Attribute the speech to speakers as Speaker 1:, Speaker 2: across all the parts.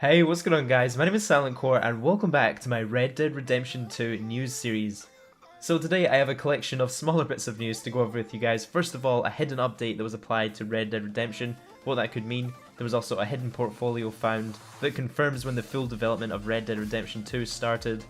Speaker 1: Hey, what's going on guys? My name is Silent Core and welcome back to my Red Dead Redemption 2 news series. So today I have a collection of smaller bits of news to go over with you guys. First of all, a hidden update that was applied to Red Dead Redemption, what that could mean. There was also a hidden portfolio found that confirms when the full development of Red Dead Redemption 2 started.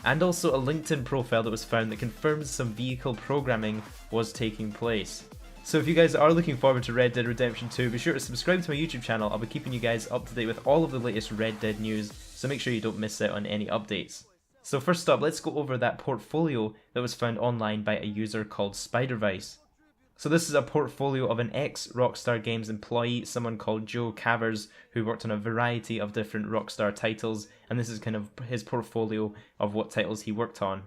Speaker 1: And also a LinkedIn profile that was found that confirms some vehicle programming was taking place. So if you guys are looking forward to Red Dead Redemption 2, be sure to subscribe to my YouTube channel. I'll be keeping you guys up to date with all of the latest Red Dead news, so make sure you don't miss out on any updates. So first up, let's go over that portfolio that was found online by a user called Spidervice. So this is a portfolio of an ex-Rockstar Games employee, someone called Joe Cavers, who worked on a variety of different Rockstar titles, and this is kind of his portfolio of what titles he worked on.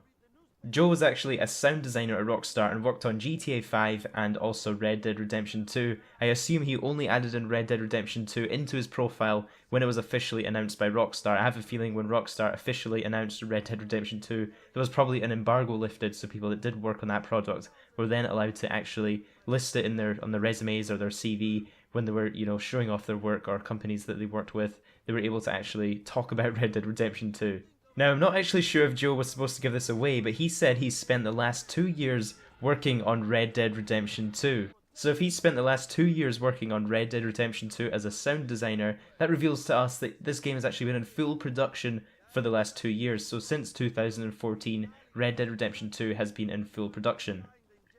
Speaker 1: Joe was actually a sound designer at Rockstar and worked on GTA 5 and also Red Dead Redemption 2. I assume he only added in Red Dead Redemption 2 into his profile when it was officially announced by Rockstar. I have a feeling when Rockstar officially announced Red Dead Redemption 2, there was probably an embargo lifted, so people that did work on that product were then allowed to actually list it in on their resumes or their CV when they were, showing off their work or companies that they worked with. They were able to actually talk about Red Dead Redemption 2. Now, I'm not actually sure if Joe was supposed to give this away, but he said he spent the last 2 years working on Red Dead Redemption 2. So if he spent the last 2 years working on Red Dead Redemption 2 as a sound designer, that reveals to us that this game has actually been in full production for the last 2 years. So since 2014, Red Dead Redemption 2 has been in full production.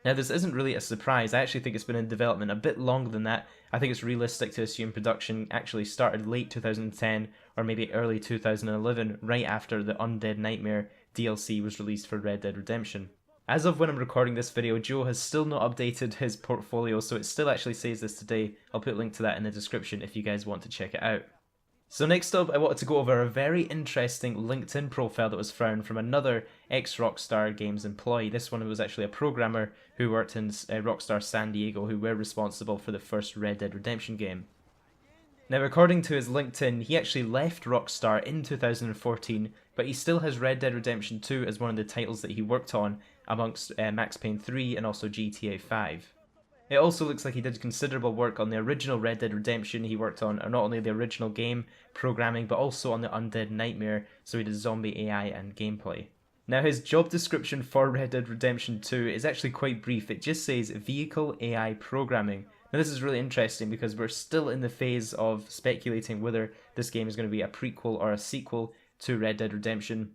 Speaker 1: Now this isn't really a surprise. I actually think it's been in development a bit longer than that. I think it's realistic to assume production actually started late 2010 or maybe early 2011, right after the Undead Nightmare DLC was released for Red Dead Redemption. As of when I'm recording this video, Joe has still not updated his portfolio, so it still actually says this today. I'll put a link to that in the description if you guys want to check it out. So next up, I wanted to go over a very interesting LinkedIn profile that was found from another ex-Rockstar Games employee. This one was actually a programmer who worked in Rockstar San Diego, who were responsible for the first Red Dead Redemption game. Now, according to his LinkedIn, he actually left Rockstar in 2014, but he still has Red Dead Redemption 2 as one of the titles that he worked on amongst Max Payne 3 and also GTA 5. It also looks like he did considerable work on the original Red Dead Redemption. He worked on not only the original game programming, but also on the Undead Nightmare, so he did zombie AI and gameplay. Now his job description for Red Dead Redemption 2 is actually quite brief. It just says Vehicle AI Programming. Now this is really interesting because we're still in the phase of speculating whether this game is going to be a prequel or a sequel to Red Dead Redemption.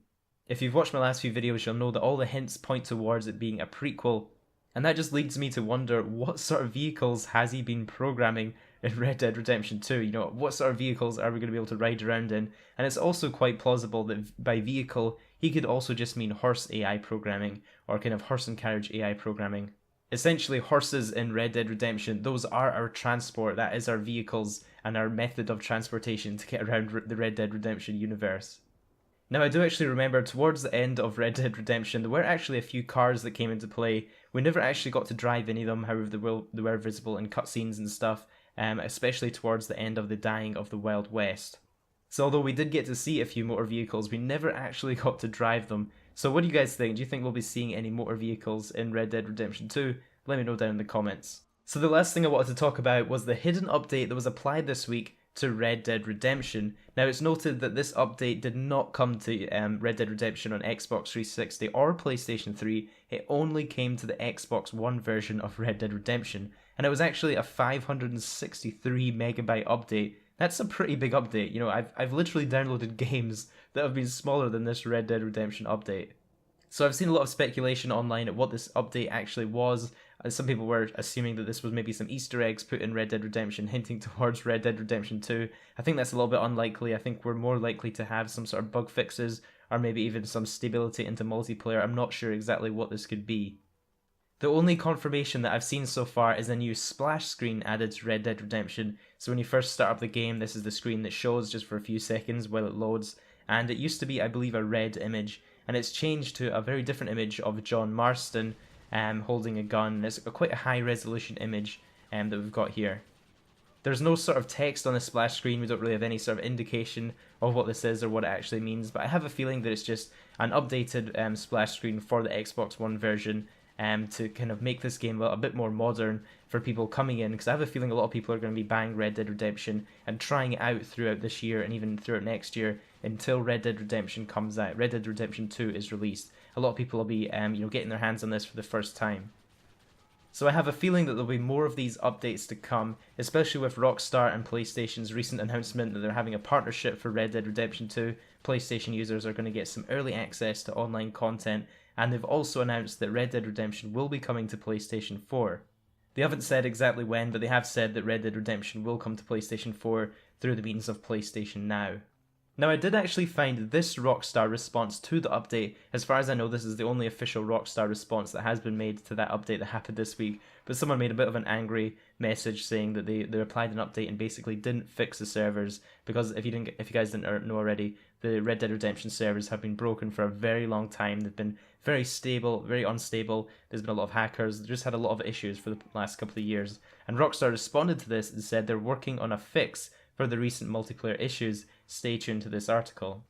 Speaker 1: If you've watched my last few videos, you'll know that all the hints point towards it being a prequel. And that just leads me to wonder, what sort of vehicles has he been programming in Red Dead Redemption 2? What sort of vehicles are we going to be able to ride around in? And it's also quite plausible that by vehicle, he could also just mean horse AI programming, or kind of horse and carriage AI programming. Essentially, horses in Red Dead Redemption, those are our transport, that is our vehicles and our method of transportation to get around the Red Dead Redemption universe. Now, I do actually remember towards the end of Red Dead Redemption, there were actually a few cars that came into play. We never actually got to drive any of them, however they were visible in cutscenes and stuff, especially towards the end of the Dying of the Wild West. So although we did get to see a few motor vehicles, we never actually got to drive them. So what do you guys think? Do you think we'll be seeing any motor vehicles in Red Dead Redemption 2? Let me know down in the comments. So the last thing I wanted to talk about was the hidden update that was applied this week to Red Dead Redemption. Now it's noted that this update did not come to Red Dead Redemption on Xbox 360 or PlayStation 3, it only came to the Xbox One version of Red Dead Redemption, and it was actually a 563 megabyte update. That's a pretty big update. I've literally downloaded games that have been smaller than this Red Dead Redemption update. So I've seen a lot of speculation online at what this update actually was. Some people were assuming that this was maybe some Easter eggs put in Red Dead Redemption hinting towards Red Dead Redemption 2. I think that's a little bit unlikely. I think we're more likely to have some sort of bug fixes or maybe even some stability into multiplayer. I'm not sure exactly what this could be. The only confirmation that I've seen so far is a new splash screen added to Red Dead Redemption. So when you first start up the game, this is the screen that shows just for a few seconds while it loads. And it used to be, I believe, a red image, and it's changed to a very different image of John Marston holding a gun. It's quite a high resolution image that we've got here. There's no sort of text on the splash screen. We don't really have any sort of indication of what this is or what it actually means, but I have a feeling that it's just an updated splash screen for the Xbox One version. to kind of make this game a bit more modern for people coming in, because I have a feeling a lot of people are going to be buying Red Dead Redemption and trying it out throughout this year and even throughout next year until Red Dead Redemption comes out. Red Dead Redemption 2 is released. A lot of people will be getting their hands on this for the first time. So I have a feeling that there'll be more of these updates to come, especially with Rockstar and PlayStation's recent announcement that they're having a partnership for Red Dead Redemption 2. PlayStation users are going to get some early access to online content, and they've also announced that Red Dead Redemption will be coming to PlayStation 4. They haven't said exactly when, but they have said that Red Dead Redemption will come to PlayStation 4 through the means of PlayStation Now. Now, I did actually find this Rockstar response to the update. As far as I know, this is the only official Rockstar response that has been made to that update that happened this week. But someone made a bit of an angry message saying that they applied an update and basically didn't fix the servers, because if you guys didn't know already, the Red Dead Redemption servers have been broken for a very long time. They've been very stable, very unstable. There's been a lot of hackers. They just had a lot of issues for the last couple of years. And Rockstar responded to this and said they're working on a fix for the recent multiplayer issues. Stay tuned to this article.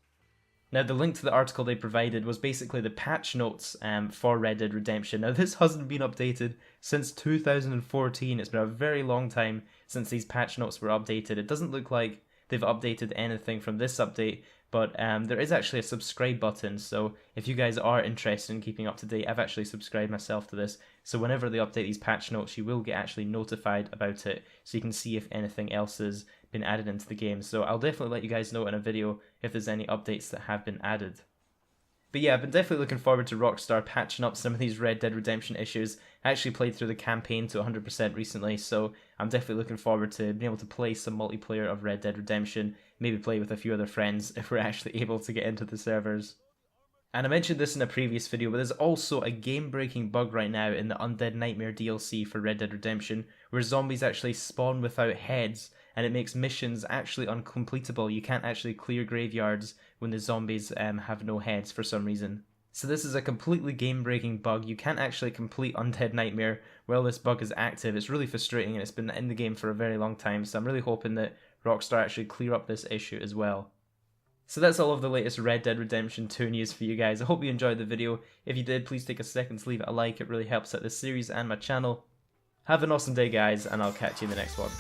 Speaker 1: Now, the link to the article they provided was basically the patch notes for Red Dead Redemption. Now, this hasn't been updated since 2014. It's been a very long time since these patch notes were updated. It doesn't look like they've updated anything from this update, but there is actually a subscribe button. So if you guys are interested in keeping up to date, I've actually subscribed myself to this. So whenever they update these patch notes, you will get actually notified about it, so you can see if anything else has been added into the game. So I'll definitely let you guys know in a video if there's any updates that have been added. But yeah, I've been definitely looking forward to Rockstar patching up some of these Red Dead Redemption issues. I actually played through the campaign to 100% recently, so I'm definitely looking forward to being able to play some multiplayer of Red Dead Redemption, maybe play with a few other friends if we're actually able to get into the servers. And I mentioned this in a previous video, but there's also a game-breaking bug right now in the Undead Nightmare DLC for Red Dead Redemption, where zombies actually spawn without heads, and it makes missions actually uncompletable. You can't actually clear graveyards when the zombies have no heads for some reason. So this is a completely game-breaking bug. You can't actually complete Undead Nightmare while this bug is active. It's really frustrating, and it's been in the game for a very long time, so I'm really hoping that Rockstar actually clear up this issue as well. So that's all of the latest Red Dead Redemption 2 news for you guys. I hope you enjoyed the video. If you did, please take a second to leave it a like. It really helps out this series and my channel. Have an awesome day, guys, and I'll catch you in the next one.